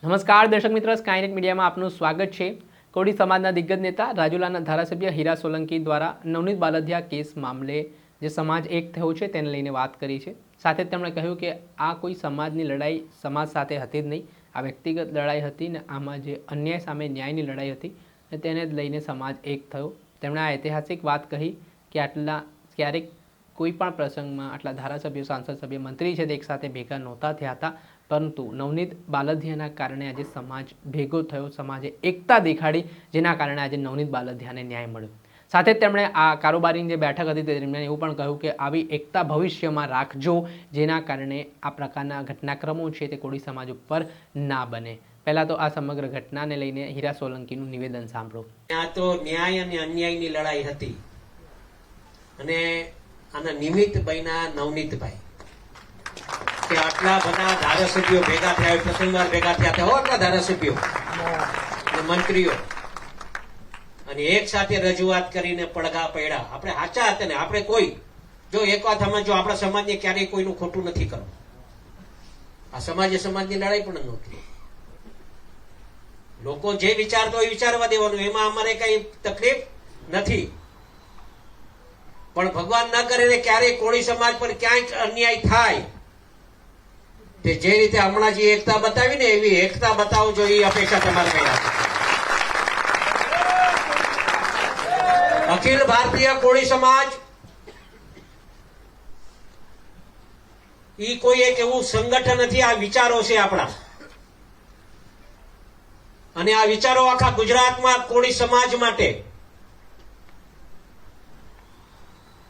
નમસ્કાર દર્શક મિત્રો, સ્કાયનેટ મીડિયામાં આપનું સ્વાગત છે। કોળી સમાજના દિગ્ગજ નેતા રાજુલાના ધારાસભ્ય હીરા સોલંકી દ્વારા નવનીત બાલદિયા કેસ મામલે જે સમાજ એક થયો છે તેને લઈને વાત કરી છે। સાથે જ તેમણે કહ્યું કે આ કોઈ સમાજની લડાઈ સમાજ સાથે હતી જ નહીં, આ વ્યક્તિગત લડાઈ હતી ને આમાં જે અન્યાય સામે ન્યાયની લડાઈ હતી અને તેને જ લઈને સમાજ એક થયો। તેમણે આ ઐતિહાસિક વાત કહી કે આટલા ક્યારેક કોઈ પણ પ્રસંગમાં આટલા ધારાસભ્યો, સાંસદ સભ્ય, મંત્રી છે તે એકસાથે ભેગા નહોતા થયા હતા, પરંતુ નવનીત બાલદિયાના કારણે આજે સમાજ ભેગો થયો, સમાજે એકતા દેખાડી, જેના કારણે આજે નવનીત બાલદિયાને ન્યાય મળ્યો। સાથે જ તેમણે આ કારોબારીની જે બેઠક હતી તે દરમિયાન એવું પણ કહ્યું કે આવી એકતા ભવિષ્યમાં રાખજો, જેના કારણે આ પ્રકારના ઘટનાક્રમો છે તે કોળી સમાજ ઉપર ના બને। પહેલા તો આ સમગ્ર ઘટનાને લઈને હીરા સોલંકીનું નિવેદન સાંભળો। આ તો ન્યાય અને અન્યાયની લડાઈ હતી અને આના નિમિત્ત બન્યા નવનીતભાઈ કે આટલા બધા ધારાસભ્યો ભેગા થયા, પ્રસંગવાર ભેગા થયા હતા, આટલા ધારાસભ્યો અને મંત્રીઓ અને એક સાથે રજૂઆત કરીને પડઘા પડ્યા। આપણે સાચા હતા ને, આપણે કોઈ જો એક વાત સમજો, આપણા સમાજને ક્યારેય કોઈનું ખોટું નથી કરવું। આ સમાજે સમાજની લડાઈ પણ નહોતી, લોકો જે વિચારતો હોય વિચારવા દેવાનું, એમાં અમારે કઈ તકલીફ નથી। પણ ભગવાન ના કરે ને ક્યારેય કોળી સમાજ પર ક્યાંક અન્યાય થાય તે જે રીતે હમણાં જે એકતા બતાવી ને એવી એકતા બતાવજો, એ અપેક્ષા તમારે કઈ અખિલ ભારતીય કોળી સમાજ ઈ કોઈ એક એવું સંગઠન નથી, આ વિચારો છે આપણા, અને આ વિચારો આખા ગુજરાતમાં કોળી સમાજ માટે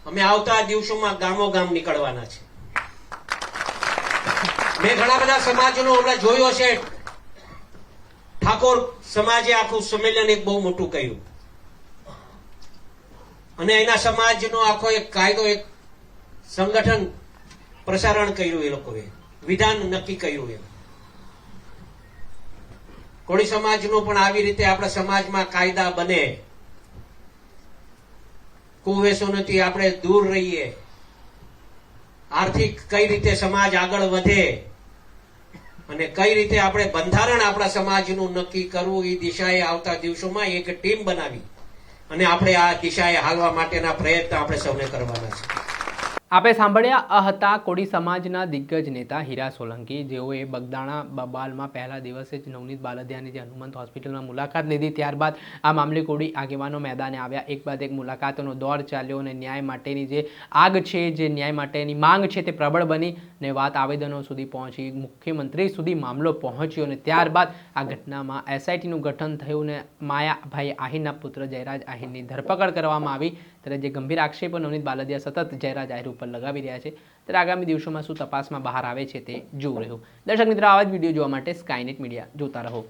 અમે આવતા દિવસોમાં ગામો ગામ નીકળવાના છે। મેં ઘણા બધા સમાજનું હમણાં જોયું હશે, ઠાકોર સમાજે આખું સંમેલન એક બહુ મોટું કર્યું અને એના સમાજનો આખો એક કાયદો, એક સંગઠન પ્રસારણ કર્યું, એ લોકોએ વિધાન નક્કી કર્યું। એ કોળી સમાજનું પણ આવી રીતે આપણા સમાજમાં કાયદા બને, કુવેસોથી આપણે દૂર રહીએ, આર્થિક કઈ રીતે સમાજ આગળ વધે અને કઈ રીતે આપણે બંધારણ આપણા સમાજનું નક્કી કરવું, એ દિશાએ આવતા દિવસોમાં એક ટીમ બનાવી અને આપણે આ દિશાએ હાલવા માટેના પ્રયત્ન આપણે સૌને કરવાના છે। આપણે સાંભળ્યા આ હતા કોળી સમાજના દિગ્ગજ નેતા હીરા સોલંકી, જેઓએ બગદાણા બબાલમાં પહેલા દિવસે જ નવનીત બાલદિયાની જે હનુમંત હોસ્પિટલમાં મુલાકાત લીધી, ત્યારબાદ આ મામલે કોળી આગેવાનો મેદાને આવ્યા, એક બાદ એક મુલાકાતનો દોર ચાલ્યો અને ન્યાય માટેની જે આગ છે, જે ન્યાય માટેની માંગ છે તે પ્રબળ બની અને વાત આવેદનો સુધી પહોંચી, મુખ્યમંત્રી સુધી મામલો પહોંચ્યો અને ત્યારબાદ આ ઘટનામાં એસઆઈટીનું ગઠન થયું અને માયાભાઈ આહિરના પુત્ર જયરાજ આહિરની ધરપકડ કરવામાં આવી। ત્યારે જે ગંભીર આક્ષેપો નવનીત બાલદિયા સતત જયરાજ આહિર ઉપર લગાવી રહ્યા છે, ત્યારે આગામી દિવસોમાં શું તપાસમાં બહાર આવે છે તે જોવું રહ્યું। દર્શક મિત્રો, આવા જ વિડીયો જોવા માટે સ્કાયનેટ મીડિયા જોતા રહો।